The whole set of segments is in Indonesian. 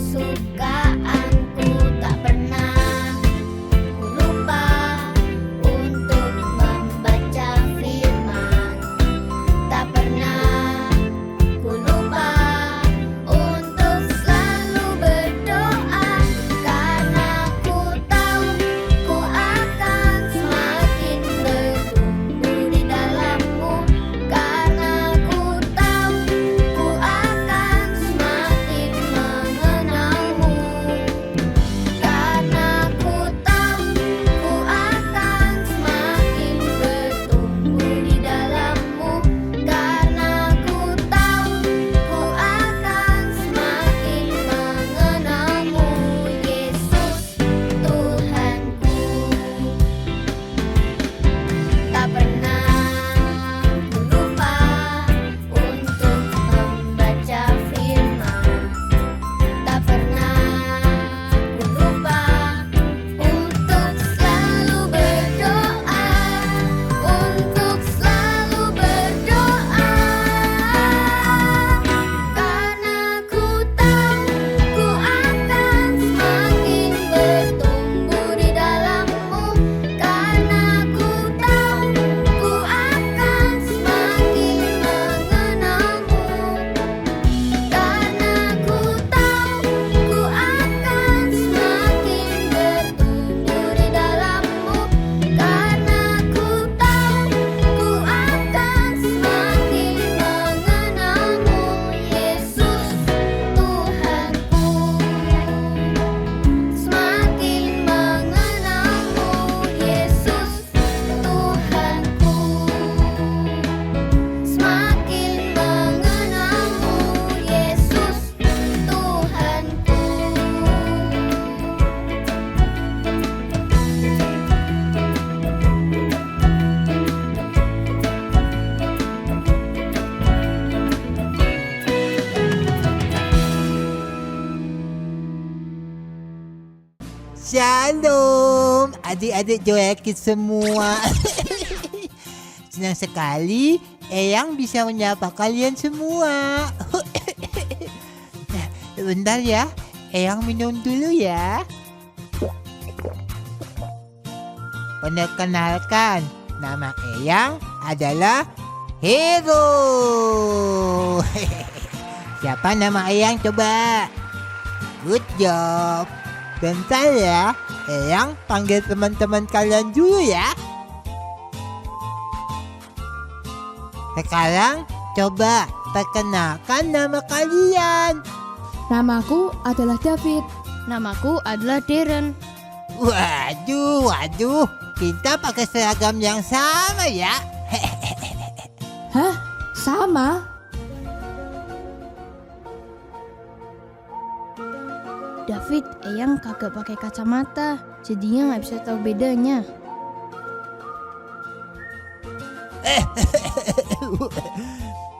kesukaanku tak pernah ku lupa untuk membaca firman. Tak pernah ku lupa untuk selalu berdoa, karena ku tahu ku akan semakin bertumbuh di dalam-Mu. Karena ku tahu ku akan semakin mengenal-Mu. Karena ku tahu ku akan semakin bertumbuh di dalam-Mu. Karena ku tahu ku akan semakin mengenal-Mu, Yesus Tuhanku. Tak pernah ku lupa untuk membaca firman. Tak pernah ku lupa untuk selalu berdoa, untuk selalu berdoa. Karena ku tahu ku akan semakin bertumbuh di dalam-Mu. Karena ku tahu ku akan semakin mengenal-Mu. Karena ku tahu ku akan semakin bertumbuh di dalam-Mu. Karena ku tahu ku akan semakin mengenal-Mu, Yesus Tuhanku. Semakin mengenal-Mu, Yesus Tuhanku. Semakin mengenal-Mu, Yesus Tuhanku. Shalom adik-adik Joyaki semua. Senang sekali Eyang bisa menyapa kalian semua. Sebentar ya, Eyang minum dulu ya. Perkenalkan, nama Eyang adalah Hero. Siapa nama Eyang coba? Good job. Bentar ya, Eyang panggil teman-teman kalian dulu ya. Sekarang coba perkenalkan nama kalian. Namaku adalah David. Namaku adalah Darren. Waduh, kita pakai seragam yang sama ya. Hah? Sama? David, Eyang kagak pakai kacamata, jadinya nggak bisa tahu bedanya.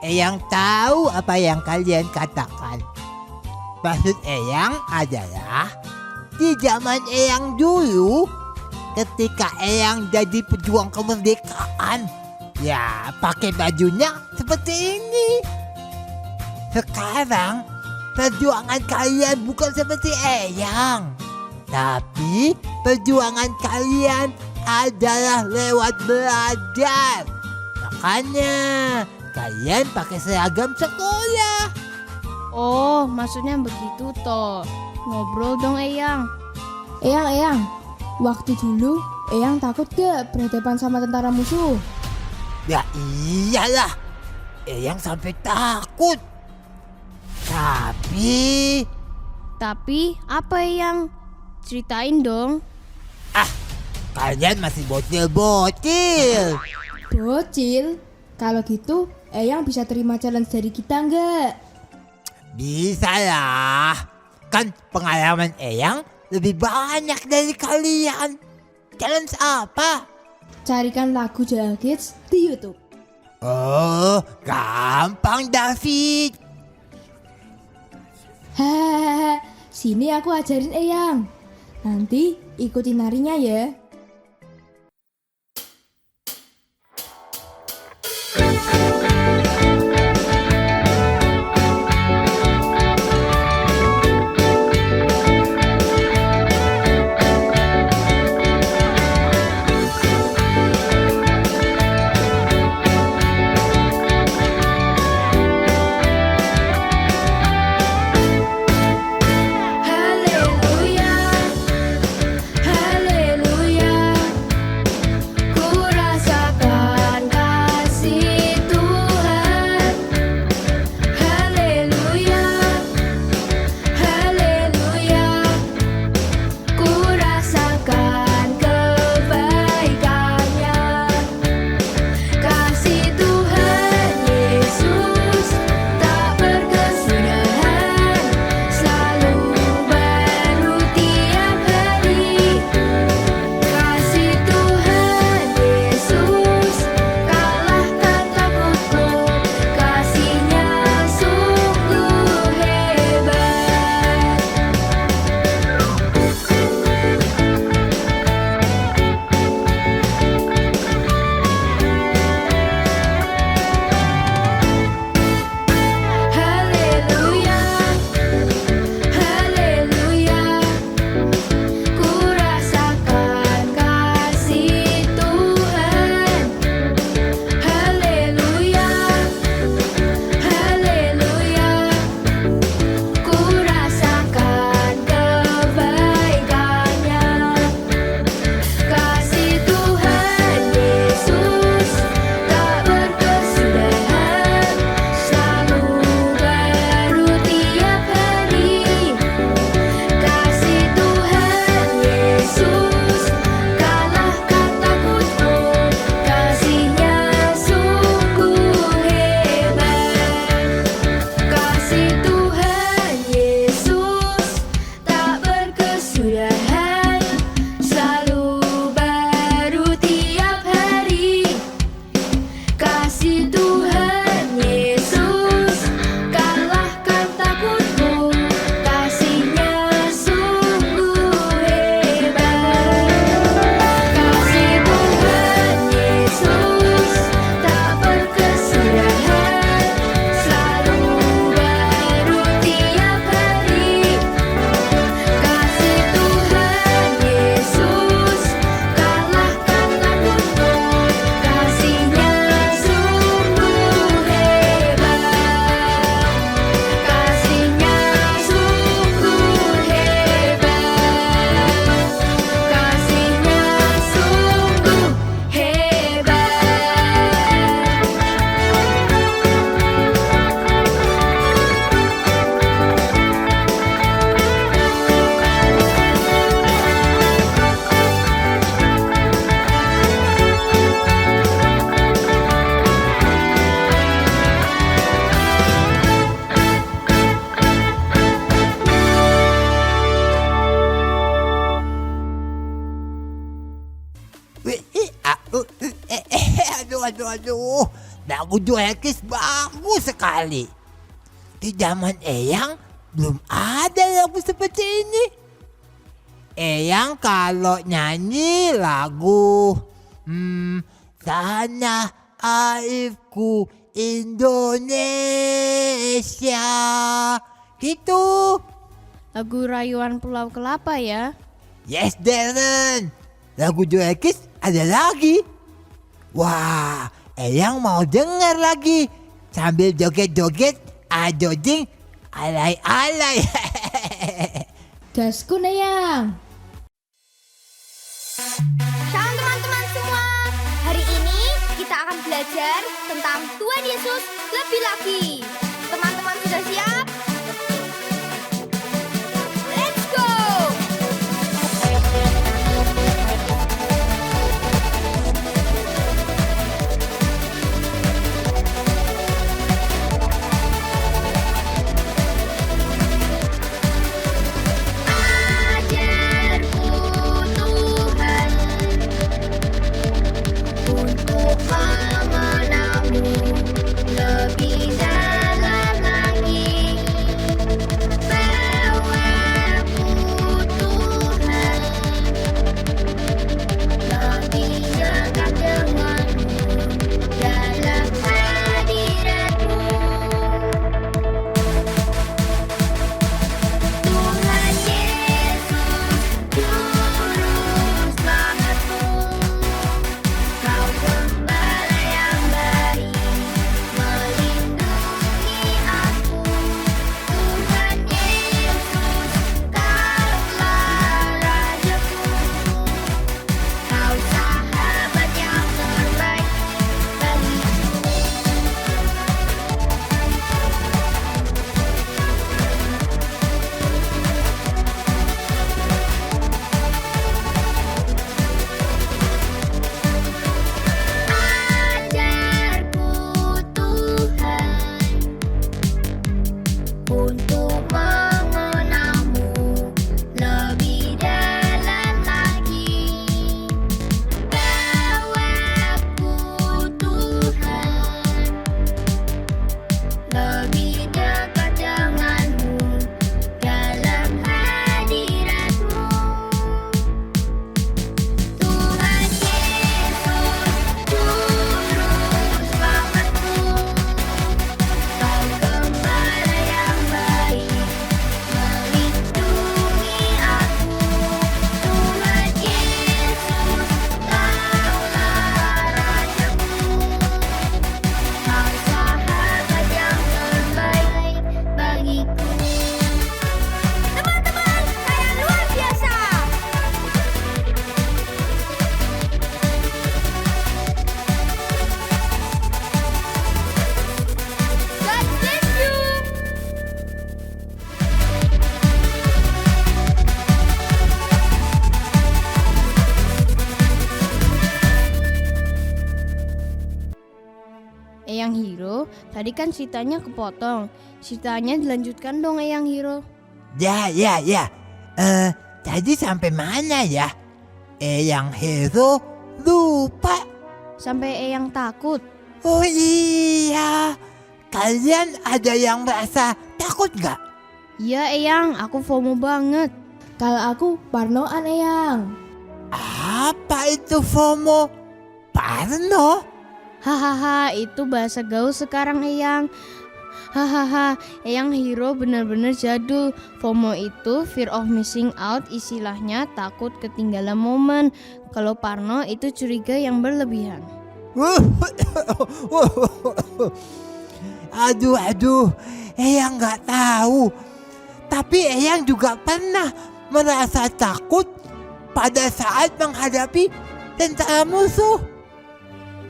Eyang tahu apa yang kalian katakan. Maksud Eyang adalah di zaman Eyang dulu, ketika Eyang jadi pejuang kemerdekaan, ya pakai bajunya seperti ini. Sekarang perjuangan kalian bukan seperti Eyang, tapi perjuangan kalian adalah lewat belajar. Makanya kalian pakai seragam sekolah. Oh, maksudnya begitu toh. Ngobrol dong Eyang. Eyang, waktu dulu Eyang takut gak berhadapan sama tentara musuh? Ya iyalah, Eyang sampai takut. Tapi apa Eyang? Ceritain dong. kalian masih bocil-bocil. Bocil? Kalau gitu Eyang bisa terima challenge dari kita nggak? Bisa lah, kan pengalaman Eyang lebih banyak dari kalian. Challenge apa? Carikan lagu Jail Kids di YouTube. Oh, gampang David. Hahaha, sini aku ajarin Eyang. Nanti ikutin narinya ya. aduh. Lagu Joekis bagus sekali. Di zaman Eyang belum ada lagu seperti ini. Eyang kalau nyanyi lagu Tanah Airku Indonesia gitu. Lagu Rayuan Pulau Kelapa ya. Yes Darren, lagu Joekis ada lagi. Wah, Eyang mau denger lagi sambil joget-joget, adoding, alay-alay. Gaskun Eyang. Shalom teman-teman semua. Hari ini kita akan belajar tentang Tuhan Yesus lebih lagi. Teman-teman sudah siap? Let's go! Ajarku Tuhan untuk mengenalmu lebih dalam lagi. Bawaku Tuhan lebih dekat denganmu dalam hadiratmu. Tuhan Yesus, juru selamatku, Kau gembala yang baik, melindungi aku. Tuhan Yesus, Kaulah Rajaku, Kau sahabat yang terbaik bagiku. Ajarku Tuhan untuk mengenalmu lebih dalam lagi. Bawaku Tuhan lebih dekat denganmu dalam hadiratmu. Tuhan Yesus, juru selamatku, Kau gembala yang baik, melindungi aku. Tuhan Yesus, Kaulah Rajaku, Kau sahabat yang terbaik bagiku. Teman-teman, kalian luar biasa. God bless you. Eyang Hiro, tadi kan ceritanya kepotong. Ceritanya dilanjutkan dong Eyang Hiro. Ya. Tadi sampai mana ya? Eyang Hero lupa. Sampai Eyang takut. Oh iya, kalian ada yang merasa takut gak? Iya Eyang, aku FOMO banget. Kalau aku parnoan Eyang. Apa itu FOMO? Parno? Hahaha, itu bahasa gaul sekarang Eyang. Hahaha, Eyang Hiro benar-benar jadul. FOMO itu fear of missing out, istilahnya takut ketinggalan momen. Kalau Parno itu curiga yang berlebihan. Aduh, Eyang nggak tahu. Tapi Eyang juga pernah merasa takut pada saat menghadapi tentara musuh.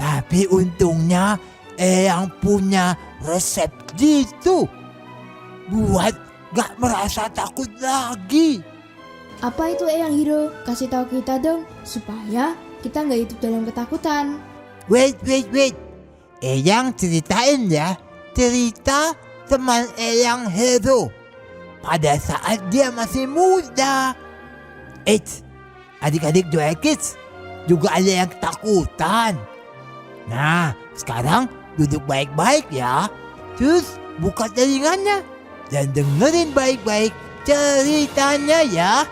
Tapi untungnya Eyang punya resep gitu buat gak merasa takut lagi. Apa itu Eyang Hiro? Kasih tahu kita dong supaya kita nggak hidup dalam ketakutan. Wait. Eyang ceritain ya. Cerita teman Eyang Hero pada saat dia masih muda. Adik-adik Joekis juga ada yang ketakutan. Nah, sekarang duduk baik-baik ya. Terus buka telingannya dan dengerin baik-baik ceritanya ya.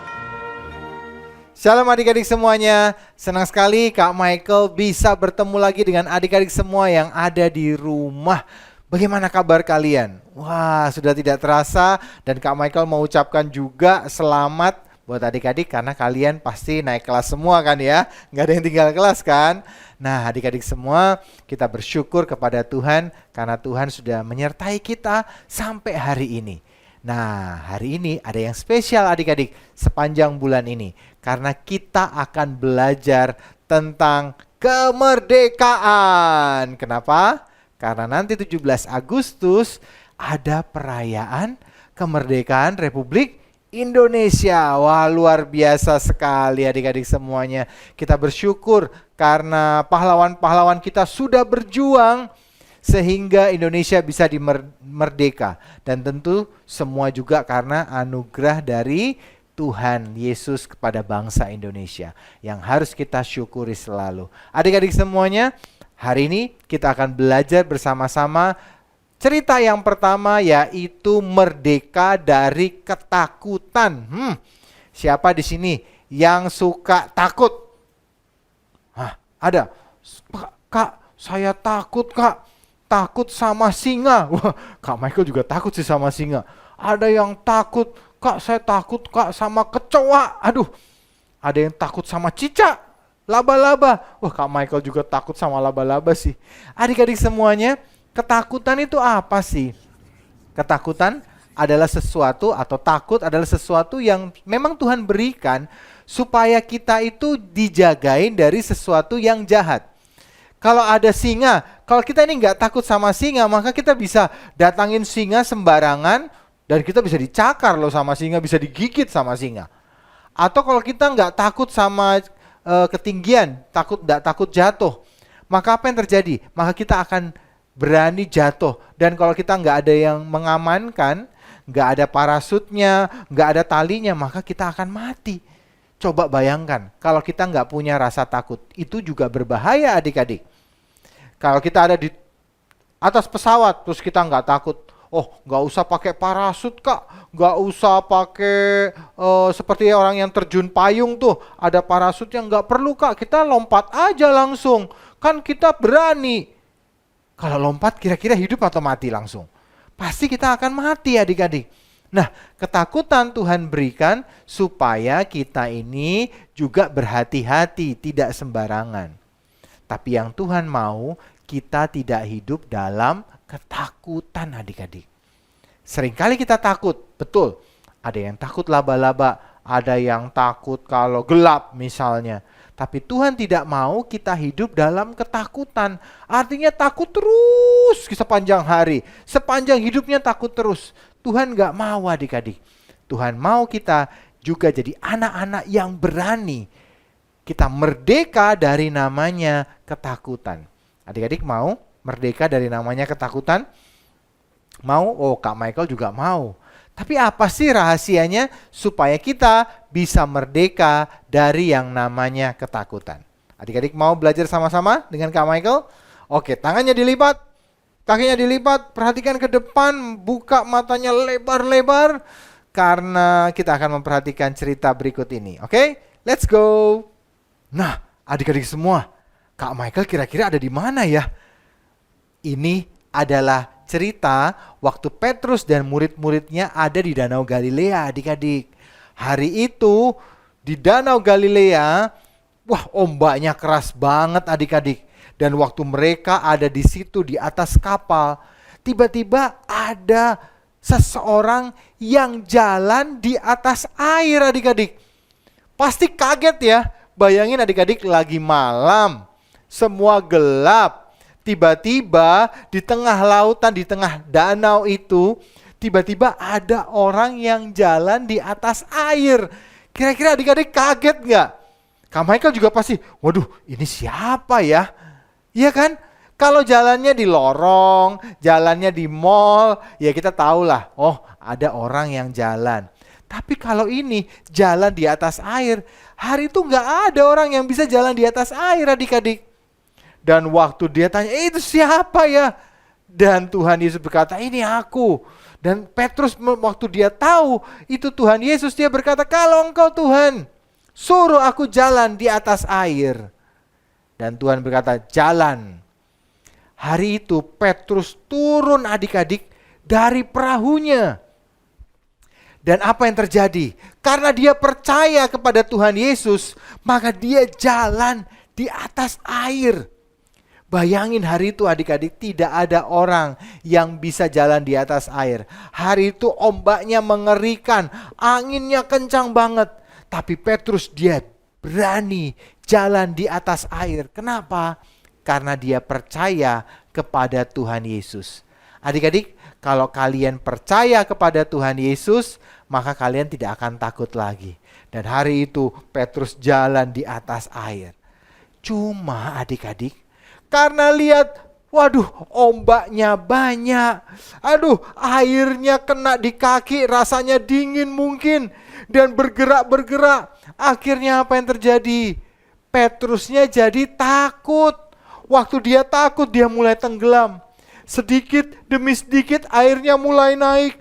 Shalom adik-adik semuanya, senang sekali Kak Michael bisa bertemu lagi dengan adik-adik semua yang ada di rumah. Bagaimana kabar kalian? Wah, sudah tidak terasa dan Kak Michael mau ucapkan juga selamat buat adik-adik karena kalian pasti naik kelas semua kan ya. Nggak ada yang tinggal kelas kan? Nah adik-adik semua kita bersyukur kepada Tuhan karena Tuhan sudah menyertai kita sampai hari ini. Nah hari ini ada yang spesial adik-adik sepanjang bulan ini. Karena kita akan belajar tentang kemerdekaan. Kenapa? Karena nanti 17 Agustus ada perayaan kemerdekaan Republik Indonesia. Wah luar biasa sekali adik-adik semuanya. Kita bersyukur karena pahlawan-pahlawan kita sudah berjuang sehingga Indonesia bisa merdeka. Dan tentu semua juga karena anugerah dari Tuhan Yesus kepada bangsa Indonesia yang harus kita syukuri selalu. Adik-adik semuanya, hari ini kita akan belajar bersama-sama cerita yang pertama yaitu merdeka dari ketakutan. Siapa di sini yang suka takut? Hah, ada? Kak, saya takut kak. Takut sama singa. Wah, Kak Michael juga takut sih sama singa. Ada yang takut, kak saya takut kak sama kecoa. Aduh, ada yang takut sama cicak, laba-laba. Wah, Kak Michael juga takut sama laba-laba sih. Adik-adik semuanya, ketakutan itu apa sih? Ketakutan adalah sesuatu atau takut adalah sesuatu yang memang Tuhan berikan supaya kita itu dijagain dari sesuatu yang jahat. Kalau ada singa, kalau kita ini nggak takut sama singa, maka kita bisa datangin singa sembarangan dan kita bisa dicakar loh sama singa, bisa digigit sama singa. Atau kalau kita nggak takut sama ketinggian, nggak takut jatuh, maka apa yang terjadi? Maka kita akan berani jatuh. Dan kalau kita nggak ada yang mengamankan, nggak ada parasutnya, nggak ada talinya, maka kita akan mati. Coba bayangkan, kalau kita nggak punya rasa takut, itu juga berbahaya adik-adik. Kalau kita ada di atas pesawat, terus kita nggak takut, oh nggak usah pakai parasut kak, nggak usah pakai seperti orang yang terjun payung tuh, ada parasutnya nggak perlu kak, kita lompat aja langsung, kan kita berani. Kalau lompat kira-kira hidup atau mati langsung? Pasti kita akan mati adik-adik. Nah, ketakutan Tuhan berikan supaya kita ini juga berhati-hati, tidak sembarangan. Tapi yang Tuhan mau, kita tidak hidup dalam ketakutan adik-adik. Seringkali kita takut, betul. Ada yang takut laba-laba, ada yang takut kalau gelap misalnya. Tapi Tuhan tidak mau kita hidup dalam ketakutan. Artinya takut terus sepanjang hari. Sepanjang hidupnya takut terus. Tuhan gak mau adik-adik. Tuhan mau kita juga jadi anak-anak yang berani. Kita merdeka dari namanya ketakutan. Adik-adik mau merdeka dari namanya ketakutan? Mau? Oh, Kak Michael juga mau. Tapi apa sih rahasianya supaya kita bisa merdeka dari yang namanya ketakutan? Adik-adik mau belajar sama-sama dengan Kak Michael? Oke, tangannya dilipat, kakinya dilipat, perhatikan ke depan, buka matanya lebar-lebar karena kita akan memperhatikan cerita berikut ini. Oke, let's go. Nah, adik-adik semua, Kak Michael kira-kira ada di mana ya? Ini adalah cerita waktu Petrus dan murid-muridnya ada di Danau Galilea, adik-adik. Hari itu di Danau Galilea, wah ombaknya keras banget adik-adik. Dan waktu mereka ada di situ di atas kapal, tiba-tiba ada seseorang yang jalan di atas air adik-adik. Pasti kaget ya, bayangin adik-adik lagi malam, semua gelap. Tiba-tiba di tengah lautan, di tengah danau itu, tiba-tiba ada orang yang jalan di atas air. Kira-kira adik-adik kaget nggak? Kak Michael juga pasti, waduh ini siapa ya? Iya kan? Kalau jalannya di lorong, jalannya di mall, ya kita tahu lah, oh ada orang yang jalan. Tapi kalau ini jalan di atas air, hari itu nggak ada orang yang bisa jalan di atas air adik-adik. Dan waktu dia tanya, itu siapa ya? Dan Tuhan Yesus berkata, ini aku. Dan Petrus waktu dia tahu itu Tuhan Yesus, dia berkata, kalau engkau Tuhan, suruh aku jalan di atas air. Dan Tuhan berkata, jalan. Hari itu Petrus turun adik-adik dari perahunya. Dan apa yang terjadi? Karena dia percaya kepada Tuhan Yesus, maka dia jalan di atas air. Bayangin hari itu adik-adik, tidak ada orang yang bisa jalan di atas air. Hari itu ombaknya mengerikan, anginnya kencang banget. Tapi Petrus dia berani jalan di atas air. Kenapa? Karena dia percaya kepada Tuhan Yesus. Adik-adik, kalau kalian percaya kepada Tuhan Yesus, maka kalian tidak akan takut lagi. Dan hari itu Petrus jalan di atas air. Cuma adik-adik, karena lihat, waduh, ombaknya banyak. Aduh, airnya kena di kaki, rasanya dingin mungkin. Dan bergerak-bergerak. Akhirnya apa yang terjadi? Petrusnya jadi takut. Waktu dia takut, dia mulai tenggelam. Sedikit demi sedikit airnya mulai naik.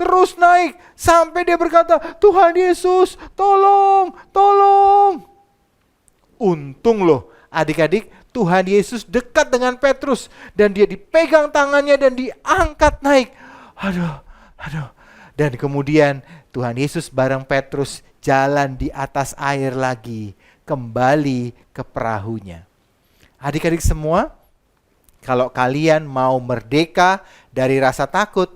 Terus naik. Sampai dia berkata, Tuhan Yesus, tolong, tolong. Untung loh, adik-adik, Tuhan Yesus dekat dengan Petrus dan dia dipegang tangannya dan diangkat naik. Aduh. Dan kemudian Tuhan Yesus bareng Petrus jalan di atas air lagi, kembali ke perahunya. Adik-adik semua, kalau kalian mau merdeka dari rasa takut,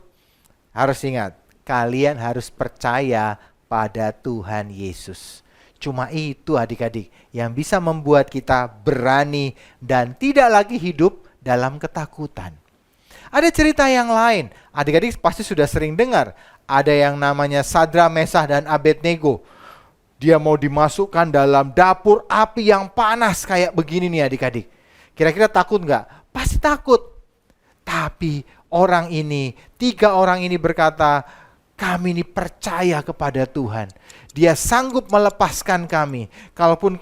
harus ingat, kalian harus percaya pada Tuhan Yesus. Cuma itu adik-adik yang bisa membuat kita berani dan tidak lagi hidup dalam ketakutan. Ada cerita yang lain, adik-adik pasti sudah sering dengar. Ada yang namanya Sadra, Mesah, dan Abednego. Dia mau dimasukkan dalam dapur api yang panas kayak begini nih adik-adik. Kira-kira takut nggak? Pasti takut. Tapi tiga orang ini berkata, kami ini percaya kepada Tuhan. Dia sanggup melepaskan kami. Kalaupun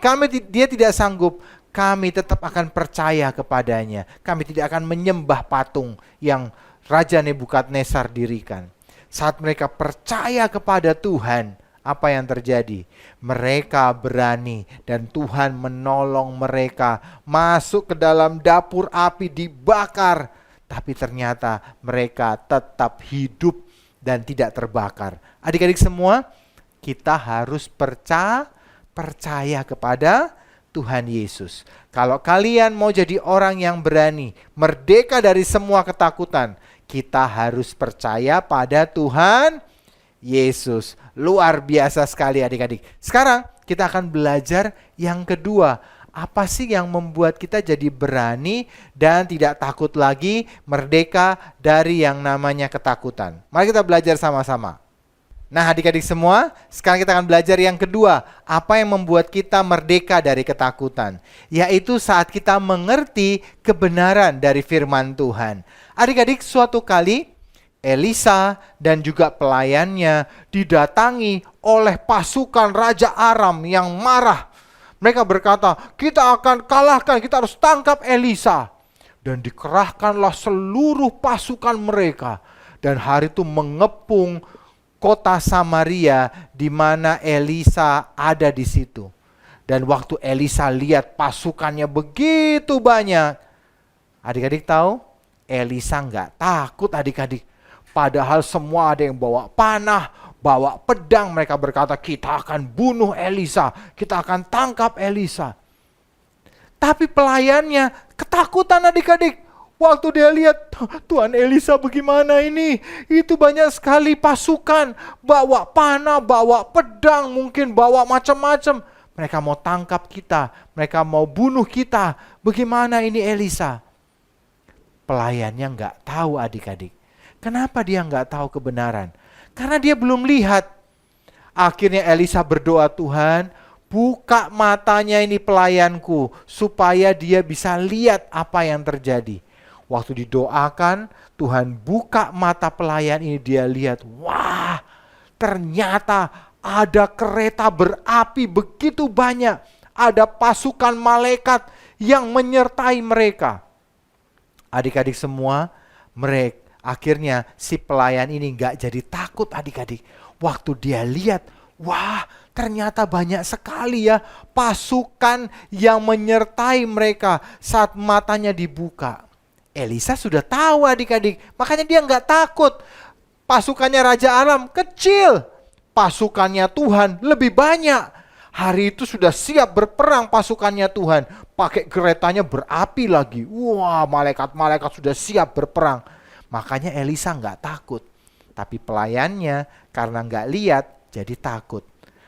dia tidak sanggup, kami tetap akan percaya kepadanya. Kami tidak akan menyembah patung yang Raja Nebukadnezar dirikan. Saat mereka percaya kepada Tuhan, apa yang terjadi? Mereka berani dan Tuhan menolong mereka masuk ke dalam dapur api dibakar. Tapi ternyata mereka tetap hidup dan tidak terbakar. Adik-adik semua, kita harus percaya kepada Tuhan Yesus. Kalau kalian mau jadi orang yang berani, merdeka dari semua ketakutan, kita harus percaya pada Tuhan Yesus. Luar biasa sekali adik-adik. Sekarang kita akan belajar yang kedua. Apa sih yang membuat kita jadi berani dan tidak takut lagi, merdeka dari yang namanya ketakutan? Mari kita belajar sama-sama. Nah adik-adik semua, sekarang kita akan belajar yang kedua. Apa yang membuat kita merdeka dari ketakutan? Yaitu saat kita mengerti kebenaran dari firman Tuhan. Adik-adik, suatu kali Elisa dan juga pelayannya didatangi oleh pasukan Raja Aram yang marah. Mereka berkata, kita akan kalahkan, kita harus tangkap Elisa. Dan dikerahkanlah seluruh pasukan mereka. Dan hari itu mengepung kota Samaria di mana Elisa ada di situ. Dan waktu Elisa lihat pasukannya begitu banyak, adik-adik tahu, Elisa nggak takut adik-adik. Padahal semua ada yang bawa panah, bawa pedang. Mereka berkata, kita akan bunuh Elisa, kita akan tangkap Elisa. Tapi pelayannya ketakutan adik-adik. Waktu dia lihat, Tuhan Elisa bagaimana ini? Itu banyak sekali pasukan, bawa panah, bawa pedang, mungkin bawa macam-macam. Mereka mau tangkap kita, mereka mau bunuh kita. Bagaimana ini Elisa? Pelayannya nggak tahu adik-adik. Kenapa dia nggak tahu kebenaran? Karena dia belum lihat. Akhirnya Elisa berdoa, Tuhan, buka matanya ini pelayanku, supaya dia bisa lihat apa yang terjadi. Waktu didoakan, Tuhan buka mata pelayan ini, dia lihat, wah, ternyata ada kereta berapi begitu banyak. Ada pasukan malaikat yang menyertai mereka. Adik-adik semua, akhirnya si pelayan ini gak jadi takut adik-adik. Waktu dia lihat, wah ternyata banyak sekali ya pasukan yang menyertai mereka saat matanya dibuka. Elisa sudah tahu adik-adik, makanya dia gak takut. Pasukannya Raja Aram kecil, pasukannya Tuhan lebih banyak. Hari itu sudah siap berperang pasukannya Tuhan. Pakai keretanya berapi lagi. Wah, malaikat-malaikat sudah siap berperang. Makanya Elisa nggak takut. Tapi pelayannya karena nggak lihat jadi takut.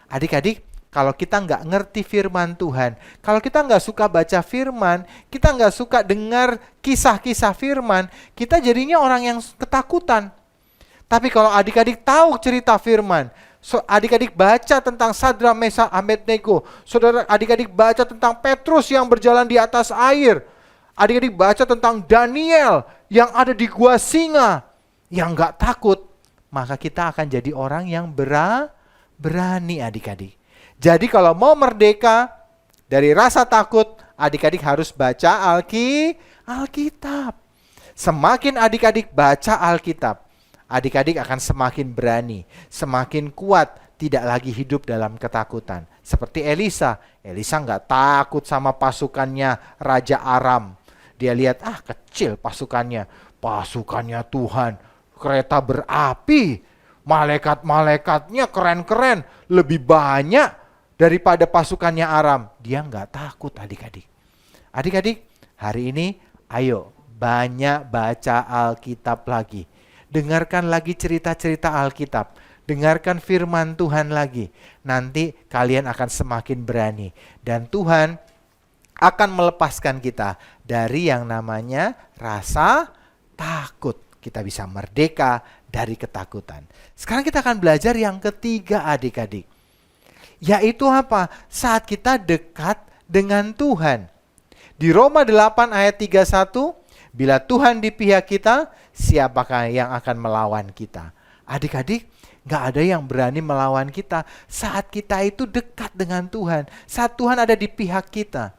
Adik-adik, kalau kita nggak ngerti firman Tuhan, kalau kita nggak suka baca firman, kita nggak suka dengar kisah-kisah firman, kita jadinya orang yang ketakutan. Tapi kalau adik-adik tahu cerita firman, adik-adik baca tentang Sadra, Mesak, Abednego, adik-adik baca tentang Petrus yang berjalan di atas air, adik-adik baca tentang Daniel yang ada di gua singa, yang gak takut, maka kita akan jadi orang yang berani adik-adik. Jadi kalau mau merdeka dari rasa takut, adik-adik harus baca Alkitab. Semakin adik-adik baca Alkitab, adik-adik akan semakin berani, semakin kuat, tidak lagi hidup dalam ketakutan. Seperti Elisa nggak takut sama pasukannya Raja Aram. Dia lihat, kecil pasukannya Tuhan, kereta berapi, malaikat-malaikatnya keren-keren, lebih banyak daripada pasukannya Aram. Dia nggak takut adik-adik. Adik-adik, hari ini ayo banyak baca Alkitab lagi. Dengarkan lagi cerita-cerita Alkitab. Dengarkan firman Tuhan lagi. Nanti kalian akan semakin berani. Dan Tuhan akan melepaskan kita dari yang namanya rasa takut. Kita bisa merdeka dari ketakutan. Sekarang kita akan belajar yang ketiga adik-adik. Yaitu apa? Saat kita dekat dengan Tuhan. Di Roma 8 ayat 31, bila Tuhan di pihak kita, siapakah yang akan melawan kita? Adik-adik, gak ada yang berani melawan kita saat kita itu dekat dengan Tuhan. Saat Tuhan ada di pihak kita.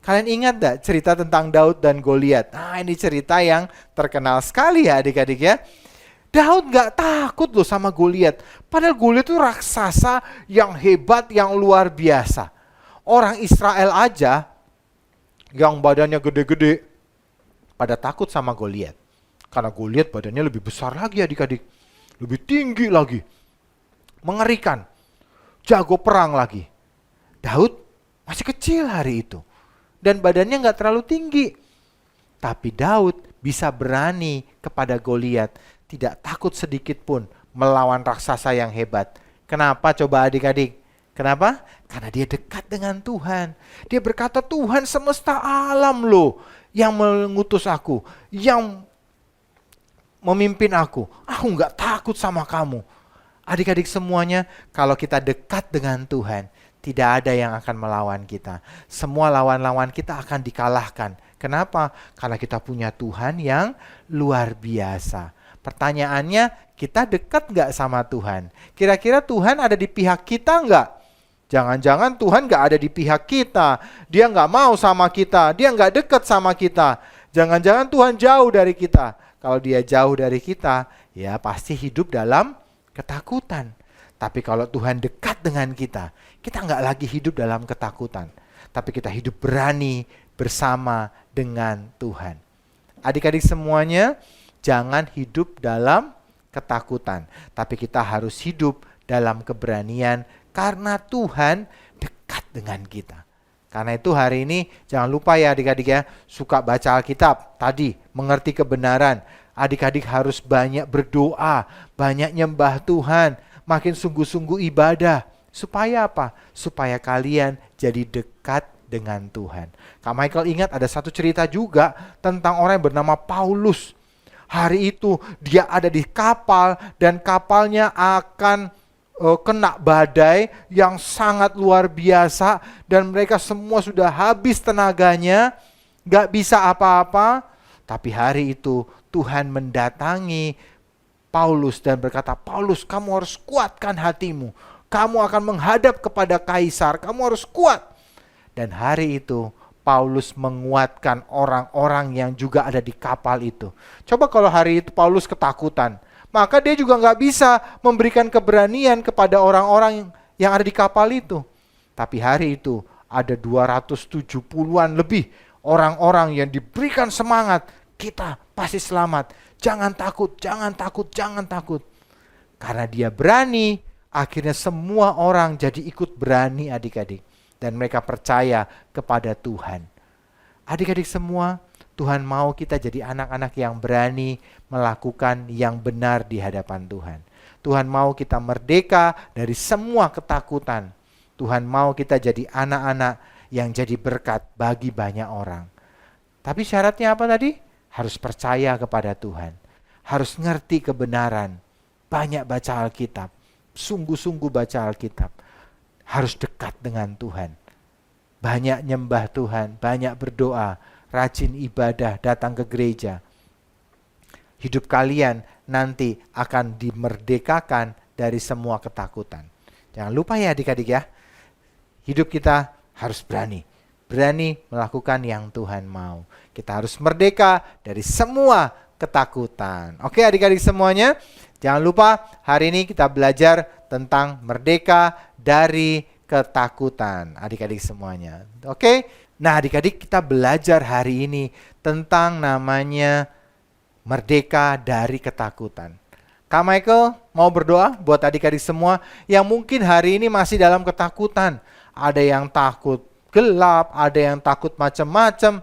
Kalian ingat gak cerita tentang Daud dan Goliat? Ini cerita yang terkenal sekali ya adik-adik ya. Daud gak takut loh sama Goliat. Padahal Goliat itu raksasa yang hebat, yang luar biasa. Orang Israel aja yang badannya gede-gede pada takut sama Goliat. Karena Goliat badannya lebih besar lagi adik-adik. Lebih tinggi lagi. Mengerikan. Jago perang lagi. Daud masih kecil hari itu. Dan badannya gak terlalu tinggi. Tapi Daud bisa berani kepada Goliat. Tidak takut sedikit pun melawan raksasa yang hebat. Kenapa coba adik-adik? Kenapa? Karena dia dekat dengan Tuhan. Dia berkata, Tuhan semesta alam loh yang mengutus aku, yang memimpin aku. Aku gak takut sama kamu. Adik-adik semuanya, kalau kita dekat dengan Tuhan, tidak ada yang akan melawan kita. Semua lawan-lawan kita akan dikalahkan. Kenapa? Karena kita punya Tuhan yang luar biasa. Pertanyaannya, kita dekat gak sama Tuhan? Kira-kira Tuhan ada di pihak kita gak? Jangan-jangan Tuhan gak ada di pihak kita. Dia gak mau sama kita. Dia gak dekat sama kita. Jangan-jangan Tuhan jauh dari kita. Kalau dia jauh dari kita, ya pasti hidup dalam ketakutan. Tapi kalau Tuhan dekat dengan kita gak lagi hidup dalam ketakutan. Tapi kita hidup berani bersama dengan Tuhan. Adik-adik semuanya, jangan hidup dalam ketakutan. Tapi kita harus hidup dalam keberanian karena Tuhan dekat dengan kita. Karena itu hari ini jangan lupa ya adik-adik ya, suka baca Alkitab, tadi mengerti kebenaran. Adik-adik harus banyak berdoa, banyak nyembah Tuhan, makin sungguh-sungguh ibadah. Supaya apa? Supaya kalian jadi dekat dengan Tuhan. Kak Michael ingat ada satu cerita juga tentang orang yang bernama Paulus. Hari itu dia ada di kapal dan kapalnya akan kena badai yang sangat luar biasa dan mereka semua sudah habis tenaganya, gak bisa apa-apa. Tapi hari itu Tuhan mendatangi Paulus dan berkata, Paulus, kamu harus kuatkan hatimu. Kamu akan menghadap kepada kaisar, kamu harus kuat. Dan hari itu Paulus menguatkan orang-orang yang juga ada di kapal itu. Coba kalau hari itu Paulus ketakutan, maka dia juga nggak bisa memberikan keberanian kepada orang-orang yang ada di kapal itu. Tapi hari itu ada 270-an lebih orang-orang yang diberikan semangat, kita pasti selamat, jangan takut, jangan takut, jangan takut. Karena dia berani, akhirnya semua orang jadi ikut berani adik-adik. Dan mereka percaya kepada Tuhan. Adik-adik semua, Tuhan mau kita jadi anak-anak yang berani melakukan yang benar di hadapan Tuhan. Tuhan mau kita merdeka dari semua ketakutan. Tuhan mau kita jadi anak-anak yang jadi berkat bagi banyak orang. Tapi syaratnya apa tadi? Harus percaya kepada Tuhan. Harus ngerti kebenaran. Banyak baca Alkitab. Sungguh-sungguh baca Alkitab. Harus dekat dengan Tuhan. Banyak nyembah Tuhan, banyak berdoa, rajin ibadah, datang ke gereja. Hidup kalian nanti akan dimerdekakan dari semua ketakutan. Jangan lupa ya adik-adik ya. Hidup kita harus berani. Berani melakukan yang Tuhan mau. Kita harus merdeka dari semua ketakutan. Oke adik-adik semuanya. Jangan lupa hari ini kita belajar tentang merdeka dari ketakutan. Adik-adik semuanya. Oke. Nah adik-adik kita belajar hari ini tentang namanya merdeka dari ketakutan. Kak Michael mau berdoa buat adik-adik semua yang mungkin hari ini masih dalam ketakutan. Ada yang takut gelap, ada yang takut macam-macam.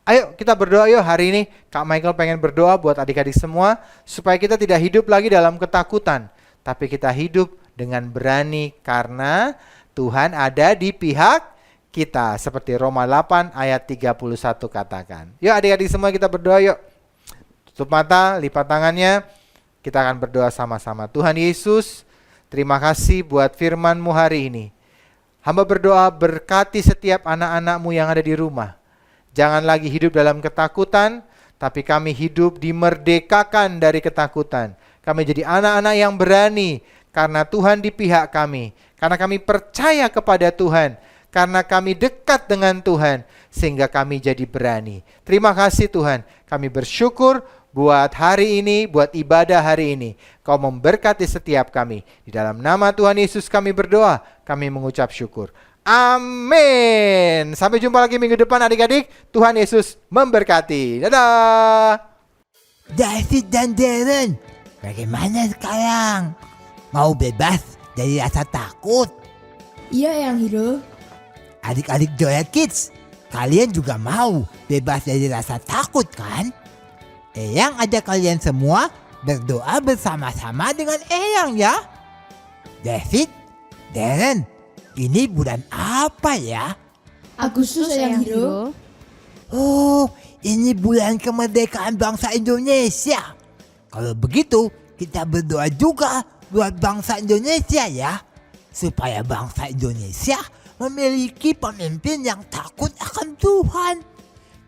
Ayo kita berdoa yuk hari ini. Kak Michael pengen berdoa buat adik-adik semua supaya kita tidak hidup lagi dalam ketakutan, tapi kita hidup dengan berani karena Tuhan ada di pihak kita. Seperti Roma 8 ayat 31 katakan. Yuk adik-adik semua kita berdoa yuk. Tutup mata, lipat tangannya. Kita akan berdoa sama-sama. Tuhan Yesus, terima kasih buat firman-Mu hari ini. Hamba berdoa berkati setiap anak-anak-Mu yang ada di rumah. Jangan lagi hidup dalam ketakutan, tapi kami hidup dimerdekakan dari ketakutan. Kami jadi anak-anak yang berani karena Tuhan di pihak kami. Karena kami percaya kepada Tuhan. Karena kami dekat dengan Tuhan, sehingga kami jadi berani. Terima kasih Tuhan. Kami bersyukur buat hari ini, buat ibadah hari ini. Kau memberkati setiap kami. Di dalam nama Tuhan Yesus kami berdoa, kami mengucap syukur. Amin. Sampai jumpa lagi minggu depan adik-adik. Tuhan Yesus memberkati. Dadah. David dan Darren, bagaimana sekarang? Mau bebas dari rasa takut? Iya, Eyang Hiro. Adik-adik Joel Kids, kalian juga mau bebas dari rasa takut kan? Eyang ajak kalian semua berdoa bersama-sama dengan Eyang ya. David, Darren, ini bulan apa ya? Agustus, Eyang Hiro. Oh, ini bulan kemerdekaan bangsa Indonesia. Kalau begitu, kita berdoa juga buat bangsa Indonesia ya. Supaya bangsa Indonesia memiliki pemimpin yang takut akan Tuhan.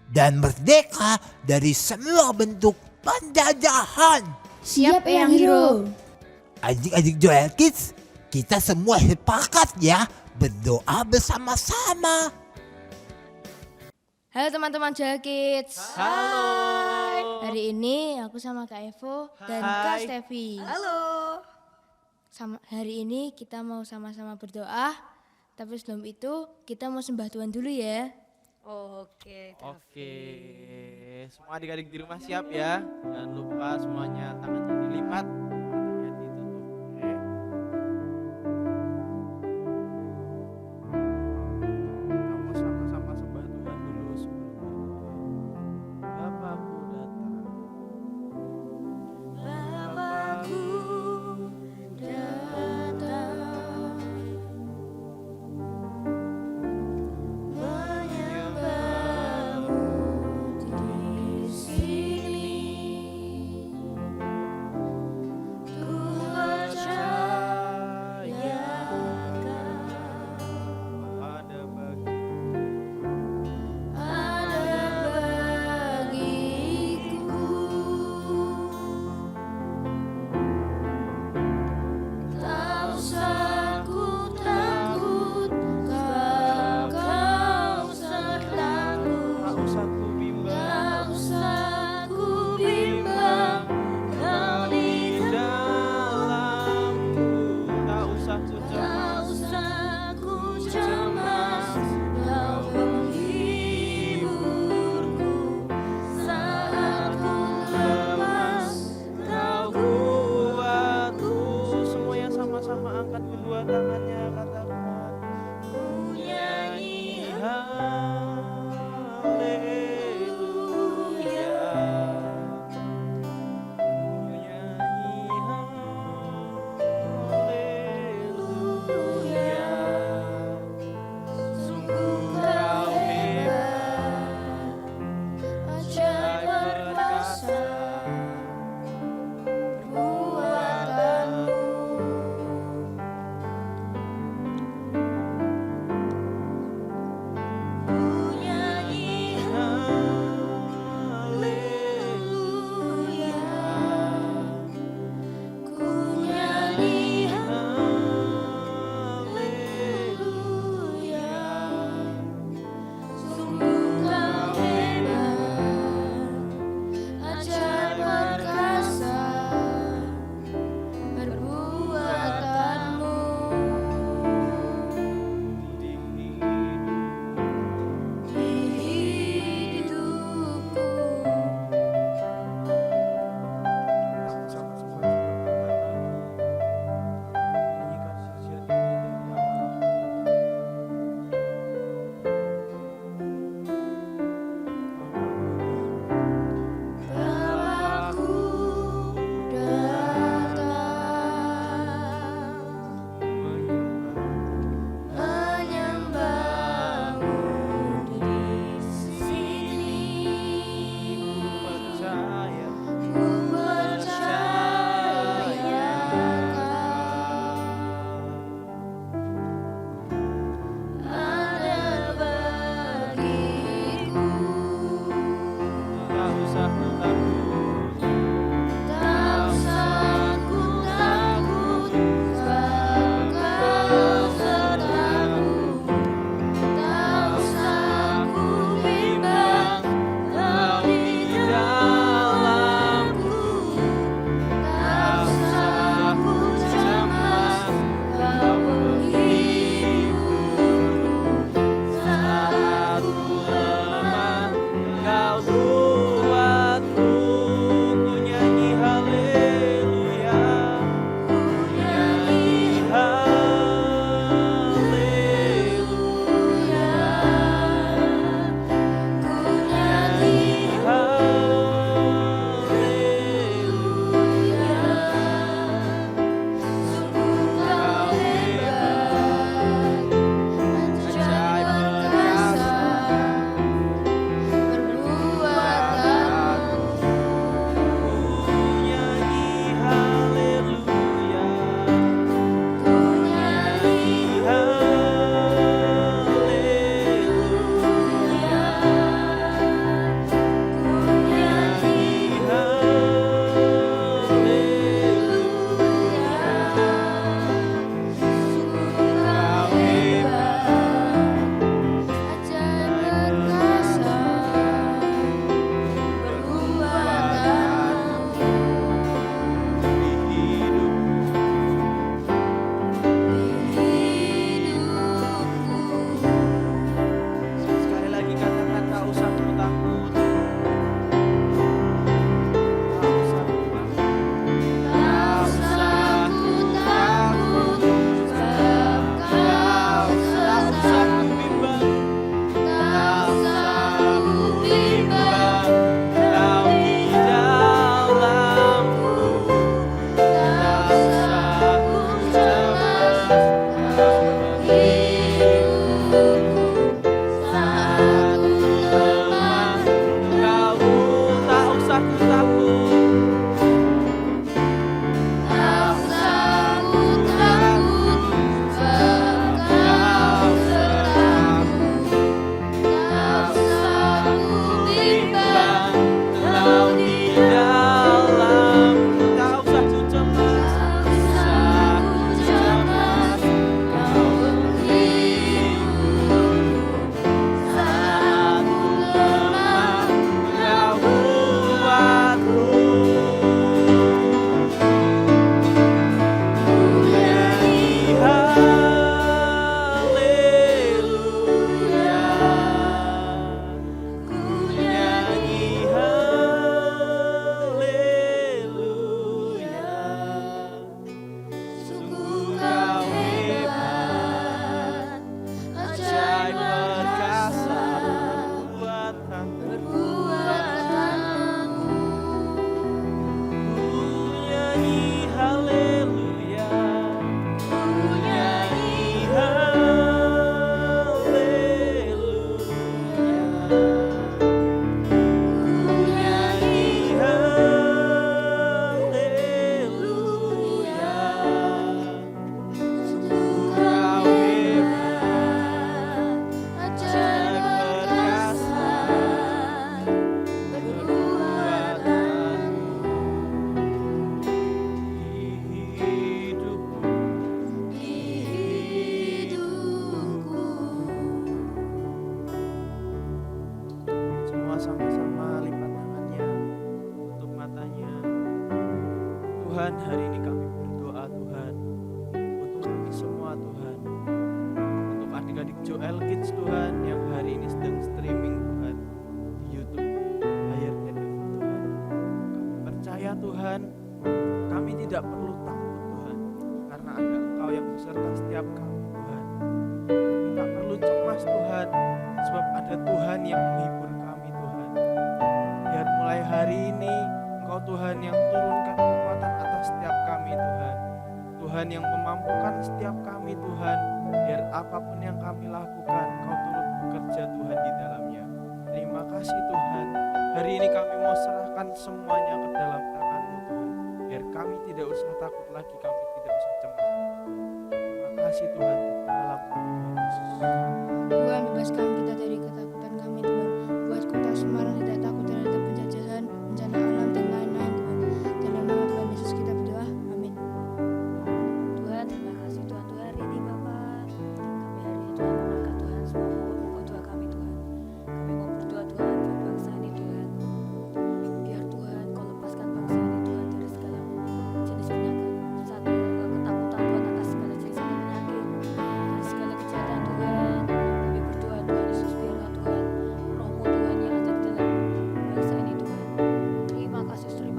Dan merdeka dari semua bentuk penjajahan. Siap, Eyang Hiro. Adik-adik Joel Kids, kita semua sepakat ya berdoa bersama-sama. Halo teman-teman Joel Kids. Halo. Hari ini aku sama Kak Evo dan Kak Stevi. Halo. Hari ini kita mau sama-sama berdoa. Tapi sebelum itu kita mau sembah Tuhan dulu ya. Oke, semua adik-adik di rumah siap ya. Jangan lupa semuanya tangannya dilipat, matanya ditutup. Oke. Kamu sama-sama sembah Tuhan dulu sebelum Bapakku datang. Bapakku datang. Joel Kids Tuhan yang hari ini sedang streaming Tuhan di YouTube layarnya Devin Tuhan. Kami percaya Tuhan, kami tidak perlu takut Tuhan, karena ada Engkau yang beserta setiap kami Tuhan. Kami tak perlu cemas Tuhan, sebab ada Tuhan yang menghibur kami Tuhan. Biar mulai hari ini Engkau Tuhan yang turunkan kekuatan atas setiap kami Tuhan. Tuhan yang memampukan setiap kami Tuhan, biar apapun yang kami lakukan Engkau turut bekerja Tuhan di dalamnya. Terima kasih Tuhan, hari ini kami mau serahkan semuanya ke dalam tangan-Mu Tuhan, biar kami tidak usah takut lagi, kami tidak usah cemas. Terima kasih Tuhan, di dalam nama Yesus. Tuhan, bebaskan kita dari ketakutan kami, Tuhan. Buat kota Semarang tidak takut terhadap penjajahan, bencana alam, dan lain-lain, Tuhan. Dalam nama Tuhan Yesus kita berdoa, amin. Tuhan, terima kasih Tuhan untuk hari ini Bapak. Kami hari ini Tuhan mengangkat Tuhan semua pokok doa kami Tuhan. Kami mau berdoa Tuhan buat bangsa ini Tuhan. Biar Tuhan Kau lepaskan bangsa ini Tuhan dari segala jenis penyakit, ketakutan Tuhan atas segala jenis penyakit, dari segala kejahatan Tuhan. Kami berdoa Tuhan Yesus, biarlah Tuhan Roh-Mu Tuhan yang ada di dalam bangsa ini Tuhan. Terima kasih Tuhan,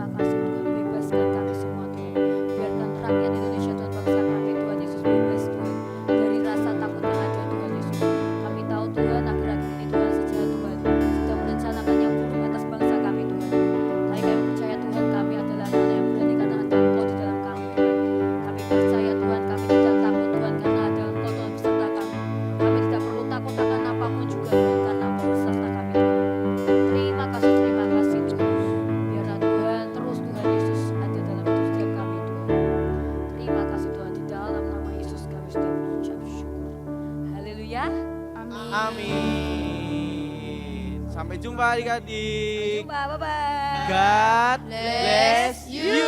bebaskan kami semua Tuhan. Biarkan rakyat Indonesia Tuhan, bangsa kami Tuhan Yesus bebas Tuhan dari rasa takut yang ada Tuhan Yesus. Kami tahu Tuhan akhir-akhir ini Tuhan sejahat Tuhan sedang merencanakan yang buruk atas bangsa kami Tuhan. Tapi kami percaya Tuhan, kami adalah anak yang berani karena ada Engkau di dalam kami Tuhan. Kami percaya Tuhan, kami tidak takut Tuhan karena ada Engkau Tuhan beserta kami. Kami tidak perlu takut akan apapun juga Tuhan karena Engkau beserta kami Tuhan. Terima kasih Tuhan. Biarlah Tuhan terus Tuhan Yesus ada dalam hidup setiap kami Tuhan. Terima kasih Tuhan, di dalam nama Yesus kami sudah berucap syukur. Haleluya. Amin. Sampai jumpa adik-adik. Jumpa, bye-bye. God bless you.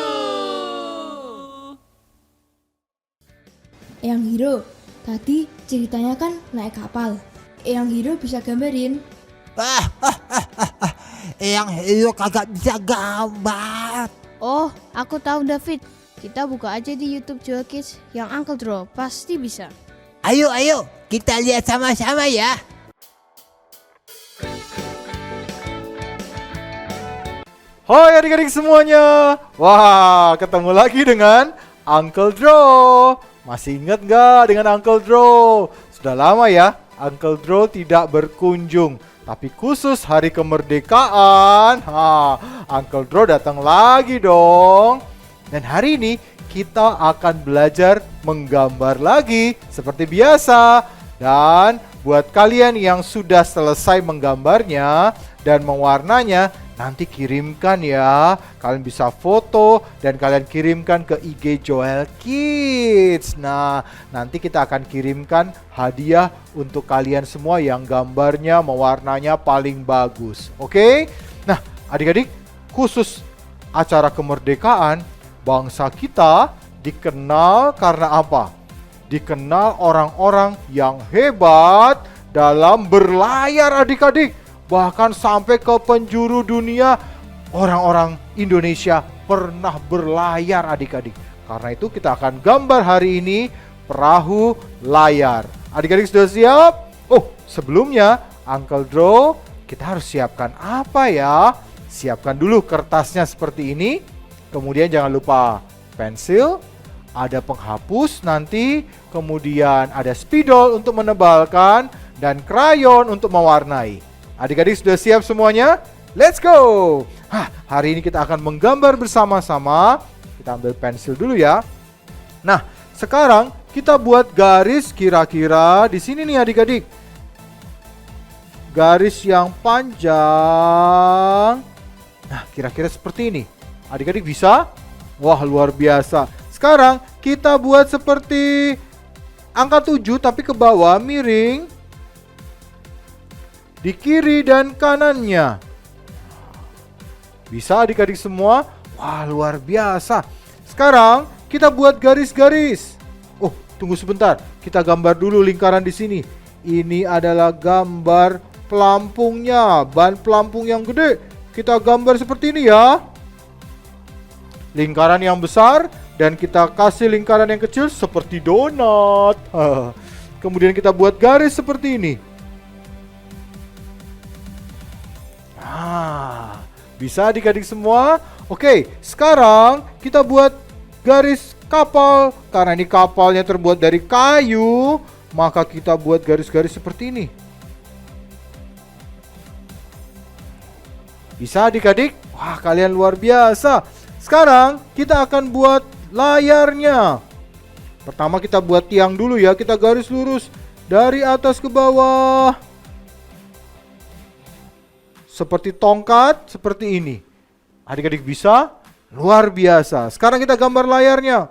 Eyang Hiro, tadi ceritanya kan naik kapal. Eyang Hiro bisa gambarin. Eyang Hiro kagak bisa gambar. Oh, aku tahu David. Kita buka aja di YouTube Joel Kids yang Uncle Draw, pasti bisa. Ayo, kita lihat sama-sama ya. Hai adik-adik semuanya. Wah, ketemu lagi dengan Uncle Draw. Masih ingat gak dengan Uncle Draw? Sudah lama ya Uncle Draw tidak berkunjung. Tapi khusus hari kemerdekaan, Uncle Draw datang lagi dong. Dan hari ini kita akan belajar menggambar lagi seperti biasa. Dan buat kalian yang sudah selesai menggambarnya dan mewarnanya, nanti kirimkan ya. Kalian bisa foto dan kalian kirimkan ke IG Joel Kids. Nah, nanti kita akan kirimkan hadiah untuk kalian semua yang gambarnya, mewarnanya paling bagus. Oke? Nah, adik-adik, khusus acara kemerdekaan, bangsa kita dikenal karena apa? Dikenal orang-orang yang hebat dalam berlayar adik-adik. Bahkan sampai ke penjuru dunia, orang-orang Indonesia pernah berlayar adik-adik. Karena itu kita akan gambar hari ini perahu layar. Adik-adik sudah siap? Oh, sebelumnya Uncle Draw, kita harus siapkan apa ya? Siapkan dulu kertasnya seperti ini. Kemudian jangan lupa pensil, ada penghapus nanti, kemudian ada spidol untuk menebalkan, dan krayon untuk mewarnai. Adik-adik sudah siap semuanya? Let's go! Hari ini kita akan menggambar bersama-sama. Kita ambil pensil dulu ya. Nah, sekarang kita buat garis kira-kira di sini nih adik-adik. Garis yang panjang. Nah, kira-kira seperti ini. Adik-adik bisa? Wah, luar biasa. Sekarang kita buat seperti angka 7 tapi ke bawah miring. Di kiri dan kanannya. Bisa adik-adik semua? Wah, luar biasa. Sekarang kita buat garis-garis. Oh, tunggu sebentar. Kita gambar dulu lingkaran di sini. Ini adalah gambar pelampungnya, ban pelampung yang gede. Kita gambar seperti ini ya. Lingkaran yang besar dan kita kasih lingkaran yang kecil seperti donat. Kemudian kita buat garis seperti ini. Nah, bisa adik-adik semua? Oke, sekarang kita buat garis kapal. Karena ini kapalnya terbuat dari kayu, maka kita buat garis-garis seperti ini. Bisa adik-adik? Wah, kalian luar biasa. Sekarang kita akan buat layarnya. Pertama kita buat tiang dulu ya. Kita garis lurus dari atas ke bawah. Seperti tongkat, seperti ini. Adik-adik bisa? Luar biasa. Sekarang kita gambar layarnya.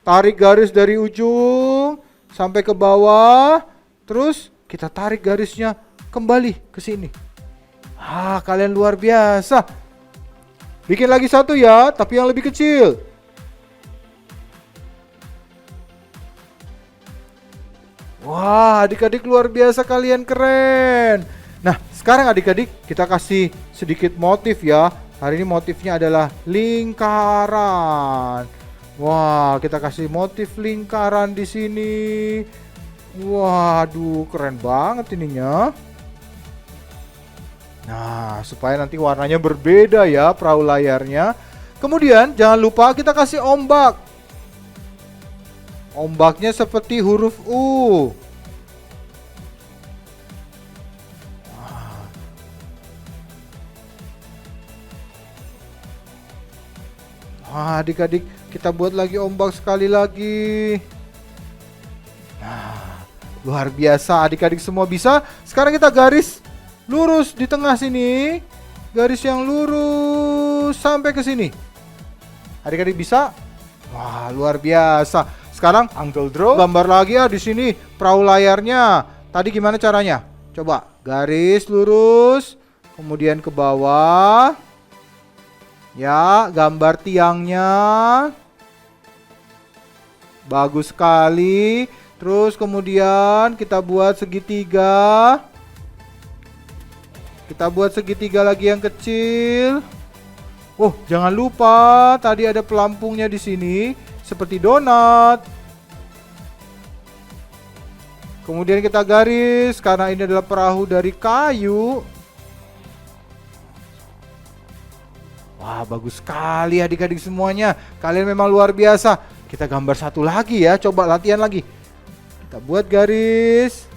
Tarik garis dari ujung sampai ke bawah. Terus kita tarik garisnya kembali ke sini. Kalian luar biasa. Bikin lagi satu ya, tapi yang lebih kecil. Wah, adik-adik luar biasa, kalian keren. Nah, sekarang adik-adik kita kasih sedikit motif ya. Hari ini motifnya adalah lingkaran. Wah, kita kasih motif lingkaran di sini. Waduh, keren banget ininya. Nah, supaya nanti warnanya berbeda ya perahu layarnya. Kemudian jangan lupa kita kasih ombak. Ombaknya seperti huruf U. Wah, adik-adik, kita buat lagi ombak sekali lagi. Nah, luar biasa, adik-adik semua bisa. Sekarang kita garis lurus di tengah sini. Garis yang lurus sampai ke sini. Adik-adik bisa? Wah, luar biasa. Sekarang Uncle Draw gambar lagi ya di sini perahu layarnya. Tadi gimana caranya? Coba garis lurus, kemudian ke bawah. Ya, gambar tiangnya. Bagus sekali. Terus kemudian kita buat segitiga. Kita buat segitiga lagi yang kecil. Oh, jangan lupa tadi ada pelampungnya di sini seperti donat. Kemudian kita garis karena ini adalah perahu dari kayu. Wah, bagus sekali adik-adik semuanya. Kalian memang luar biasa. Kita gambar satu lagi ya, coba latihan lagi. Kita buat garis.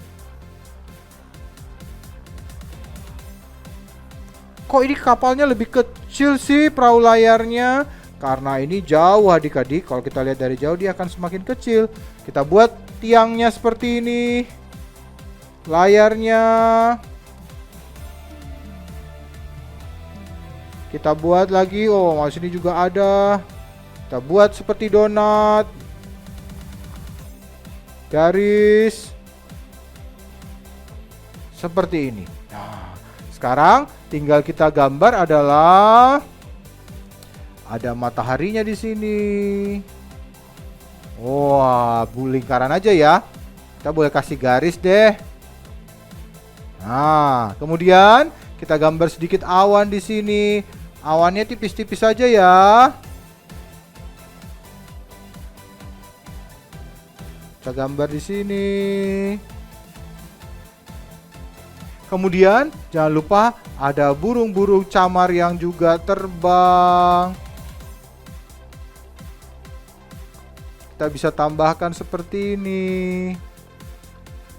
Kok ini kapalnya lebih kecil sih perahu layarnya? Karena ini jauh adik-adik. Kalau kita lihat dari jauh dia akan semakin kecil. Kita buat tiangnya seperti ini. Layarnya. Kita buat lagi. Oh, di sini juga ada. Kita buat seperti donat. Garis. Seperti ini. Nah, sekarang tinggal kita gambar adalah ada mataharinya di sini. Wah, lingkaran aja ya. Kita boleh kasih garis deh. Nah, kemudian kita gambar sedikit awan di sini. Awannya tipis-tipis saja ya. Kita gambar di sini. Kemudian jangan lupa ada burung-burung camar yang juga terbang. Kita bisa tambahkan seperti ini.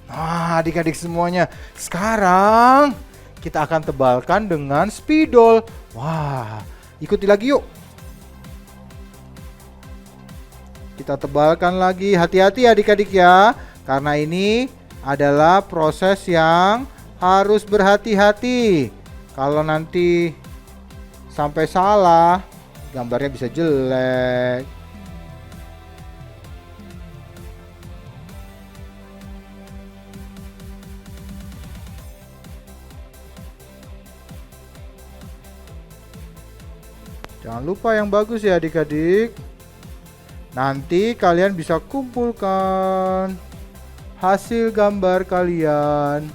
Nah, adik-adik semuanya, sekarang kita akan tebalkan dengan spidol. Wah, ikuti lagi yuk. Kita tebalkan lagi. Hati-hati adik-adik ya, karena ini adalah proses yang harus berhati-hati. Kalau nanti sampai salah, gambarnya bisa jelek. Jangan lupa yang bagus ya adik-adik. Nanti kalian bisa kumpulkan hasil gambar kalian.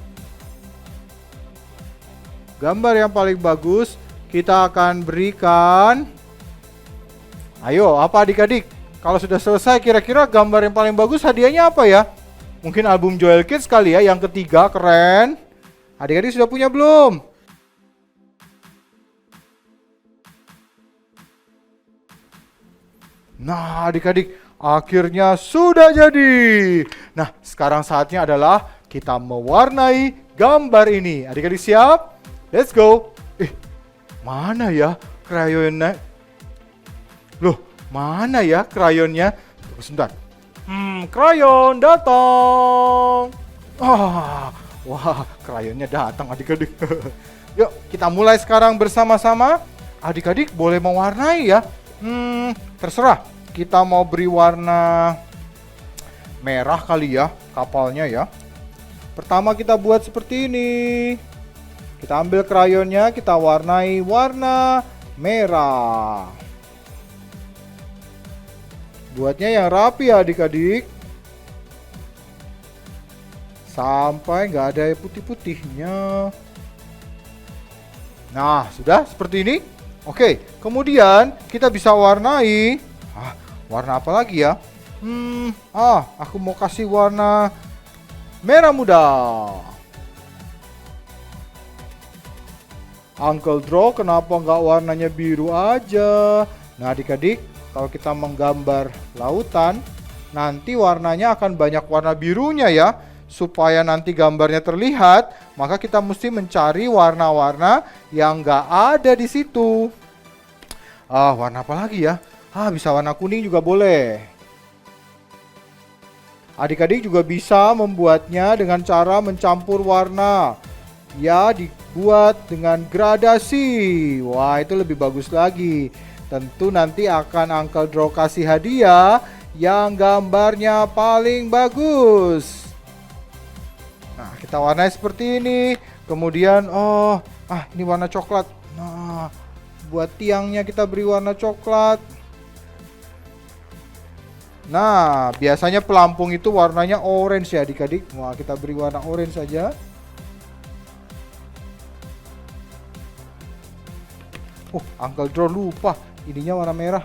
Gambar yang paling bagus kita akan berikan. Ayo, apa adik-adik? Kalau sudah selesai kira-kira gambar yang paling bagus hadiahnya apa ya? Mungkin album Joel Kids kali ya, yang ketiga, keren. Adik-adik sudah punya belum? Nah, adik-adik, akhirnya sudah jadi. Nah, sekarang saatnya adalah kita mewarnai gambar ini. Adik-adik siap? Let's go. Mana ya krayonnya? Loh, mana ya krayonnya? Tunggu sebentar. Krayon datang. Wah, krayonnya datang adik-adik. Yuk, kita mulai sekarang bersama-sama. Adik-adik boleh mewarnai ya. Terserah. Kita mau beri warna merah kali ya, kapalnya ya. Pertama kita buat seperti ini. Kita ambil krayonnya, kita warnai warna merah. Buatnya yang rapi ya adik-adik. Sampai nggak ada putih-putihnya. Nah, sudah seperti ini. Oke, kemudian kita bisa warnai. Warna apa lagi ya? Aku mau kasih warna merah muda. Uncle Draw, kenapa nggak warnanya biru aja? Nah adik-adik, kalau kita menggambar lautan, nanti warnanya akan banyak warna birunya ya. Supaya nanti gambarnya terlihat, maka kita mesti mencari warna-warna yang nggak ada di situ. Warna apa lagi ya? Bisa warna kuning juga boleh. Adik-adik juga bisa membuatnya dengan cara mencampur warna. Ya, dibuat dengan gradasi. Wah, itu lebih bagus lagi. Tentu nanti akan Uncle Draw kasih hadiah yang gambarnya paling bagus. Nah, kita warnai seperti ini. Kemudian, ini warna coklat. Nah, buat tiangnya kita beri warna coklat. Nah, biasanya pelampung itu warnanya orange ya adik-adik. Wah, kita beri warna orange saja. Uncle Draw lupa, ininya warna merah.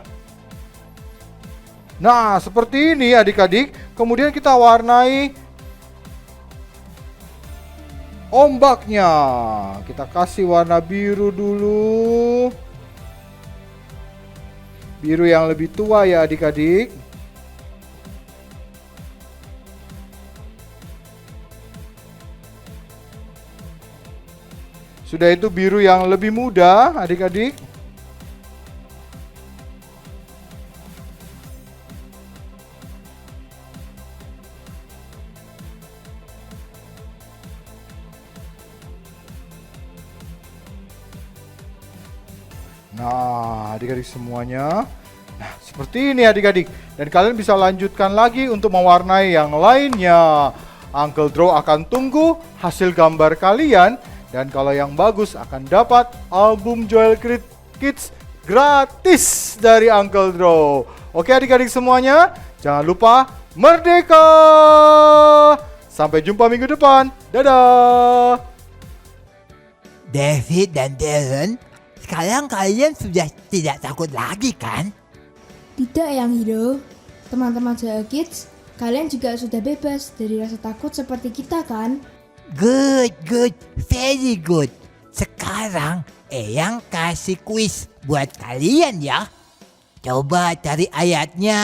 Nah, seperti ini adik-adik. Kemudian kita warnai ombaknya. Kita kasih warna biru dulu. Biru yang lebih tua ya adik-adik. Sudah itu biru yang lebih muda, adik-adik. Nah, adik-adik semuanya. Nah, seperti ini adik-adik. Dan kalian bisa lanjutkan lagi untuk mewarnai yang lainnya. Uncle Draw akan tunggu hasil gambar kalian. Dan kalau yang bagus akan dapat album Joel Kids gratis dari Uncle Draw. Oke adik-adik semuanya, jangan lupa merdeka! Sampai jumpa minggu depan. Dadah! David dan Darren, sekarang kalian sudah tidak takut lagi kan? Tidak yang hero. Teman-teman Joel Kids, kalian juga sudah bebas dari rasa takut seperti kita kan? Good, very good. Sekarang Eyang kasih kuis buat kalian ya. Coba cari ayatnya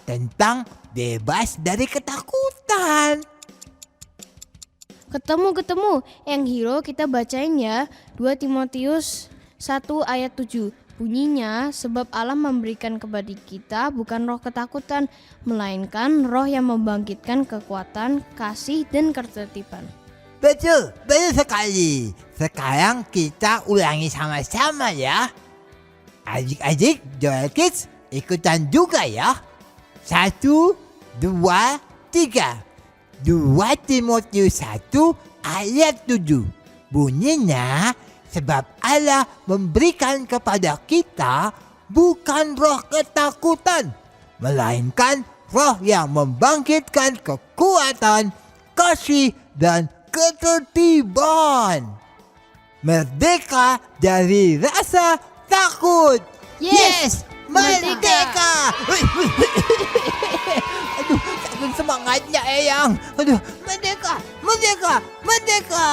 tentang bebas dari ketakutan. Ketemu. Yang hero kita bacain ya. 2 Timotius 1 ayat 7. Bunyinya, sebab Allah memberikan kepada kita bukan roh ketakutan, melainkan roh yang membangkitkan kekuatan, kasih, dan ketertiban. Betul sekali. Sekarang kita ulangi sama-sama ya. Adik-adik Joel Kids ikutan juga ya. 1, 2, 3. 2 Timotius 1 ayat 7. Bunyinya, sebab Allah memberikan kepada kita bukan roh ketakutan, melainkan roh yang membangkitkan kekuatan, kasih, dan ketertiban. Merdeka dari rasa takut. Yes, Merdeka! Aduh, saking semangatnya Eyang. Aduh, merdeka, merdeka, merdeka!